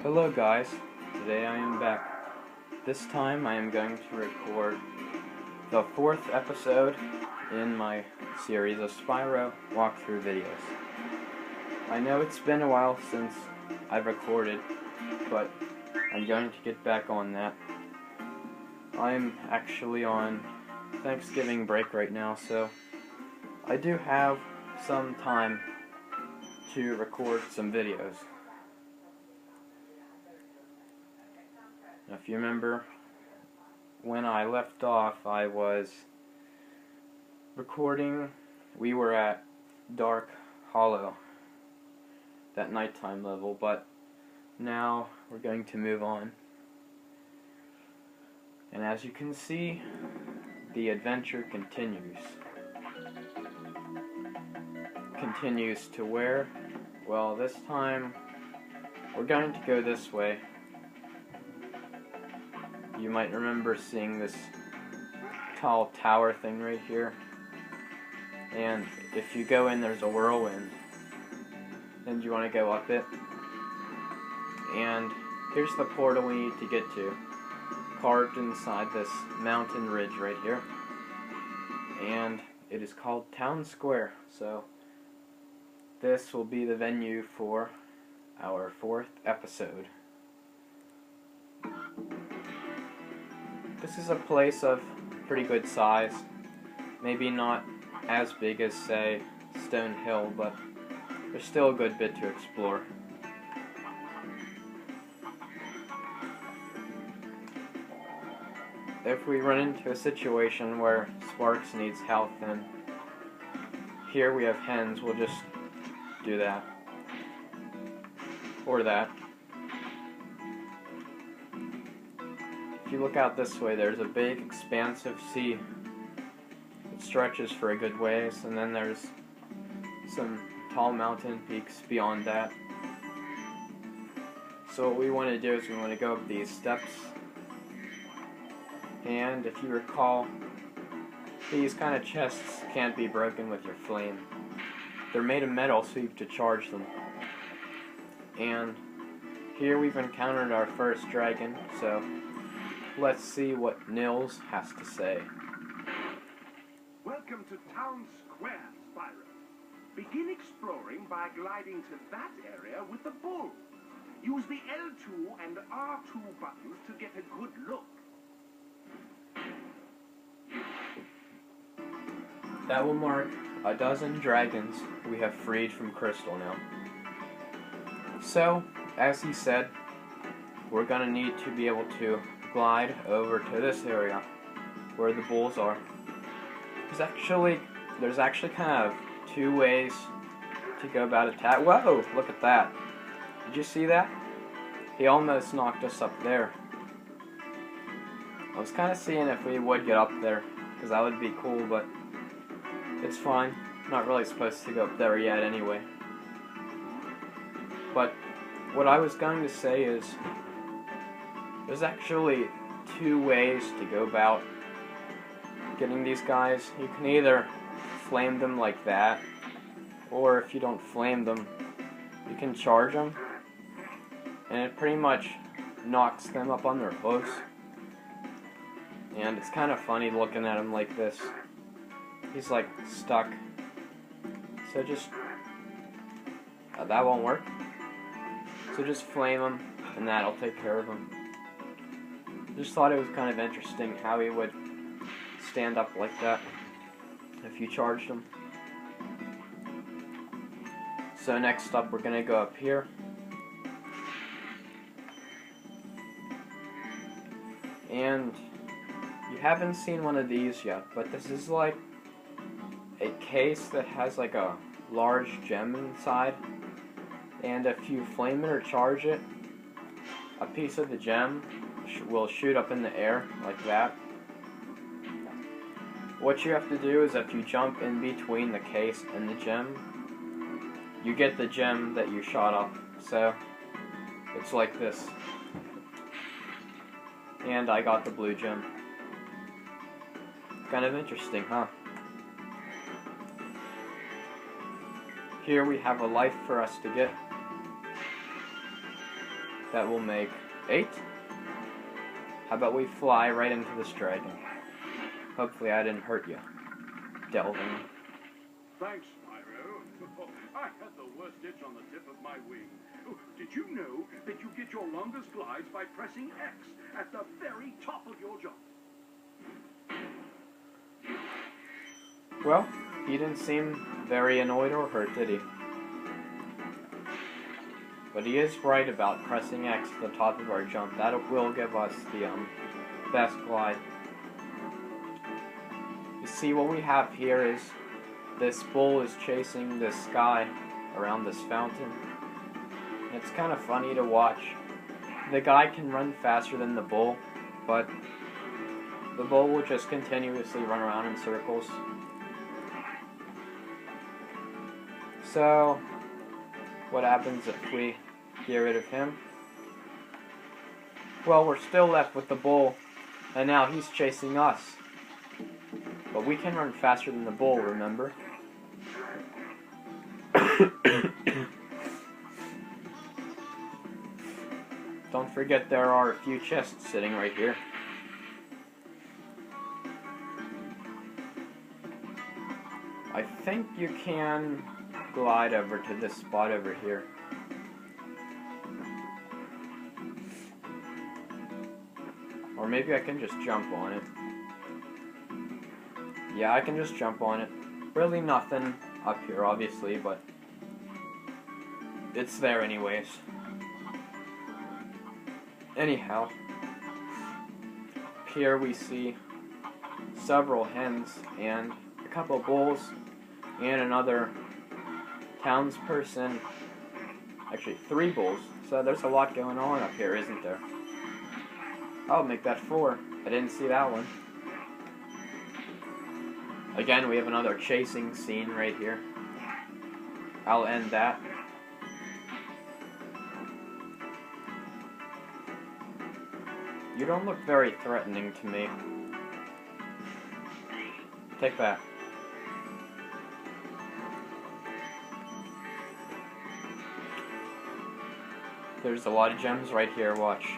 Hello guys, today I am back. This time I am going to record the 4th episode in my series of Spyro walkthrough videos. I know it's been a while since I've recorded, but I'm going to get back on that. I'm actually on Thanksgiving break right now, so I do have some time to record some videos. If you remember, when I left off, I was recording. We were at Dark Hollow, that nighttime level, but now we're going to move on. And as you can see, the adventure continues. Continues to where? Well, this time we're going to go this way. You might remember seeing this tall tower thing right here. And if you go in, there's a whirlwind. And you want to go up it. And here's the portal we need to get to. Carved inside this mountain ridge right here. And it is called Town Square. So this will be the venue for our 4th episode. This is a place of pretty good size. Maybe not as big as, say, Stone Hill, but there's still a good bit to explore. If we run into a situation where Sparks needs help, then here we have hens, we'll just do that. Or that. If you look out this way, there's a big, expansive sea. It stretches for a good ways, and then there's some tall mountain peaks beyond that. So what we want to do is we want to go up these steps. And if you recall, these kind of chests can't be broken with your flame. They're made of metal, so you have to charge them. And here we've encountered our first dragon, so let's see what Nils has to say. Welcome to Town Square, Spyro. Begin exploring by gliding to that area with the bull. Use the L2 and R2 buttons to get a good look. That will mark a dozen dragons we have freed from Crystal now. So, as he said, we're gonna need to be able to glide over to this area where the bulls are. There's actually kind of 2 ways to go about attack. Whoa, look at that. Did you see that? He almost knocked us up there. I was kind of seeing if we would get up there, because that would be cool, but it's fine. Not really supposed to go up there yet anyway. But what I was going to say is there's actually 2 ways to go about getting these guys. You can either flame them like that, or if you don't flame them, you can charge them, and it pretty much knocks them up on their hooves. And it's kind of funny looking at him like this. He's like stuck. So just that won't work. So just flame him, and that'll take care of him. Just thought it was kind of interesting how he would stand up like that if you charged him. So next up, we're gonna go up here. And you haven't seen one of these yet, but this is like a case that has like a large gem inside. And if you flame it or charge it, a piece of the gem will shoot up in the air like that. What you have to do is if you jump in between the case and the gem, you get the gem that you shot up. So it's like this. And I got the blue gem. Kind of interesting, huh? Here we have a life for us to get. that will make 8. How about we fly right into this dragon? Hopefully I didn't hurt you. Delving. Thanks, Spyro. I had the worst itch on the tip of my wing. Oh, did you know that you get your longest glides by pressing X at the very top of your jump? Well, he didn't seem very annoyed or hurt, did he? But he is right about pressing X at the top of our jump. That will give us the best glide. You see, what we have here is this bull is chasing this guy around this fountain. And it's kind of funny to watch. The guy can run faster than the bull, but the bull will just continuously run around in circles. So, what happens if we get rid of him? Well, we're still left with the bull, and now he's chasing us. But we can run faster than the bull, remember? Don't forget there are a few chests sitting right here. I think you can glide over to this spot over here. Or maybe I can just jump on it. Yeah, I can just jump on it. Really nothing up here, obviously, but it's there anyways. Anyhow, here we see several hens and a couple of bulls and another townsperson. Actually, 3 bulls. So there's a lot going on up here, isn't there? I'll make that 4. I didn't see that one. Again, we have another chasing scene right here. I'll end that. You don't look very threatening to me. Take that. There's a lot of gems right here, watch.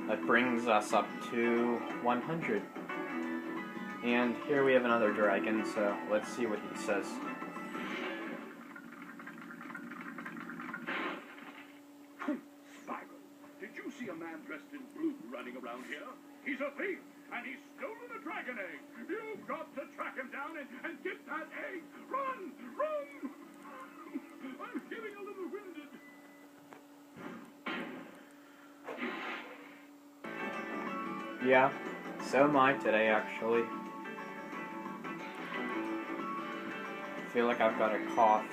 That brings us up to 100. And here we have another dragon, so let's see what he says. Spyro, did you see a man dressed in blue running around here? He's a thief, and he's stolen a dragon egg. You've got to track him down and get that egg. Run! Run! I'm feeling a little winded. Yeah, so am I today, actually. I feel like I've got a cough.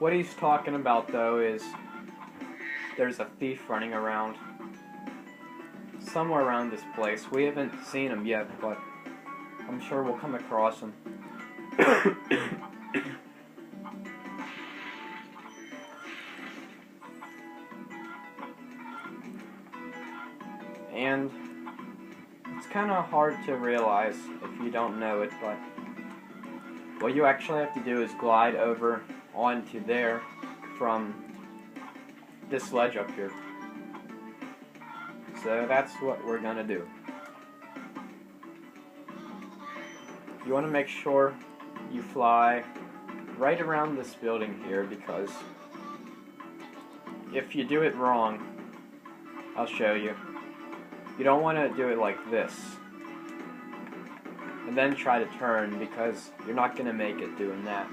What he's talking about, though, is there's a thief running around somewhere around this place. We haven't seen him yet, but I'm sure we'll come across him. And it's kind of hard to realize if you don't know it, but what you actually have to do is glide over onto there from this ledge up here. So that's what we're gonna do. You want to make sure you fly right around this building here, because if you do it wrong, I'll show you. You don't want to do it like this and then try to turn, because you're not going to make it doing that.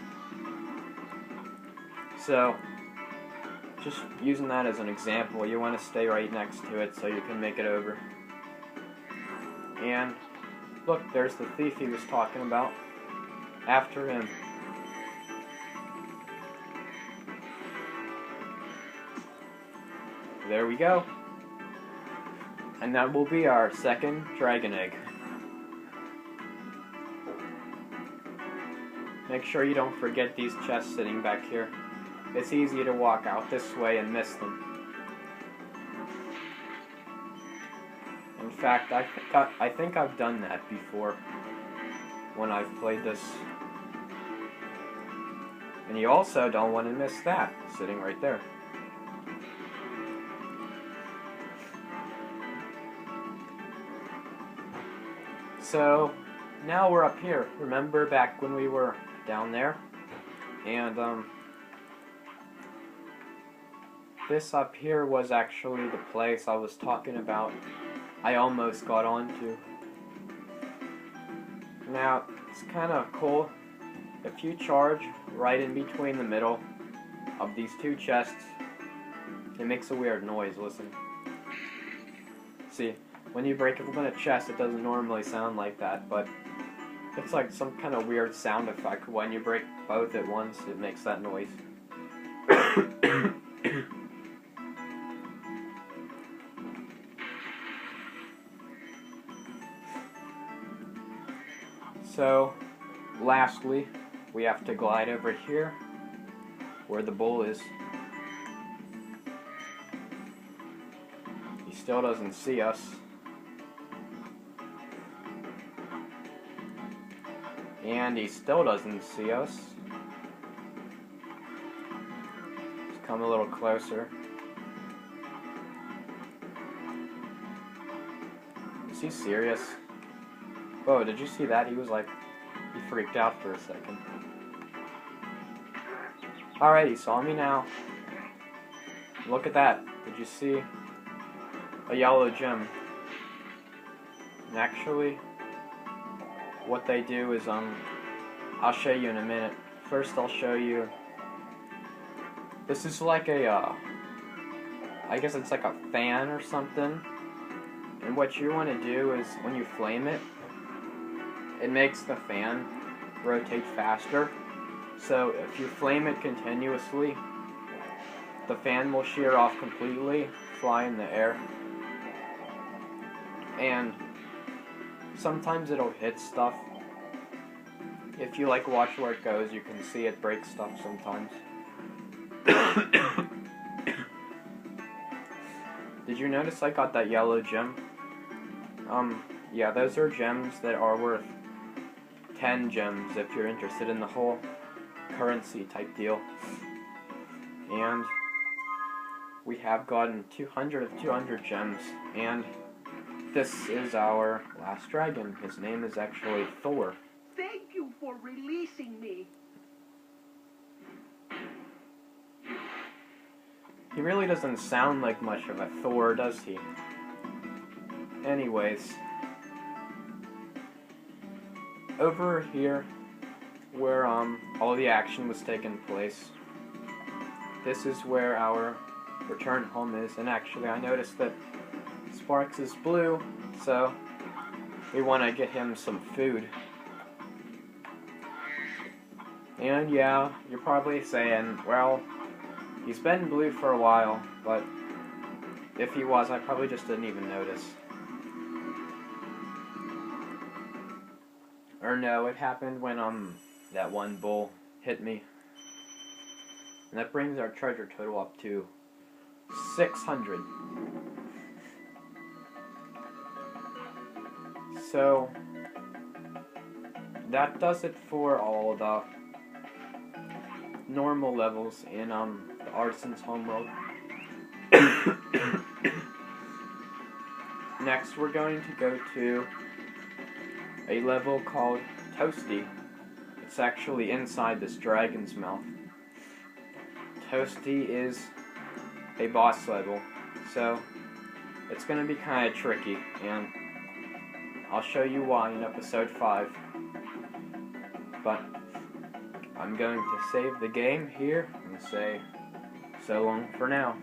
So, just using that as an example, you want to stay right next to it so you can make it over. And look, there's the thief he was talking about. After him. There we go. And that will be our second dragon egg. Make sure you don't forget these chests sitting back here. It's easy to walk out this way and miss them. In fact, I think I've done that before. when I've played this. And you also don't want to miss that, sitting right there. So, now we're up here. Remember back when we were down there? And, this up here was actually the place I was talking about. I almost got onto. Now, it's kind of cool. If you charge right in between the middle of these two chests, it makes a weird noise, listen. See, when you break open a chest, it doesn't normally sound like that, but it's like some kind of weird sound effect. When you break both at once, it makes that noise. So, lastly, we have to glide over here, where the bull is. He still doesn't see us. And he still doesn't see us. Let's come a little closer. Is he serious? Whoa, did you see that? He was like, he freaked out for a second. Alright, he saw me now. Look at that. Did you see a yellow gem? And actually, what they do is, I'll show you in a minute. First, I'll show you. This is like a, I guess it's like a fan or something. And what you want to do is, when you flame it, it makes the fan rotate faster. So if you flame it continuously, the fan will shear off completely, fly in the air. And sometimes it'll hit stuff. If you like watch where it goes, you can see it break stuff sometimes. Did you notice I got that yellow gem? Yeah, those are gems that are worth 10 gems if you're interested in the whole currency type deal. And we have gotten 200 of 200 gems, and this is our last dragon. His name is actually Thor. Thank you for releasing me. He really doesn't sound like much of a Thor, does he? Anyways, over here, where all the action was taking place, this is where our return home is. And actually, I noticed that Sparks is blue, so we want to get him some food. And yeah, you're probably saying, well, he's been blue for a while, but if he was, I probably just didn't even notice. Or no, it happened when that one bull hit me. And that brings our treasure total up to 600. So that does it for all the normal levels in the Artisan's homeworld. Next, we're going to go to a level called Toasty. It's actually inside this dragon's mouth. Toasty is a boss level, so it's going to be kind of tricky, and I'll show you why in episode 5. But I'm going to save the game here and say so long for now.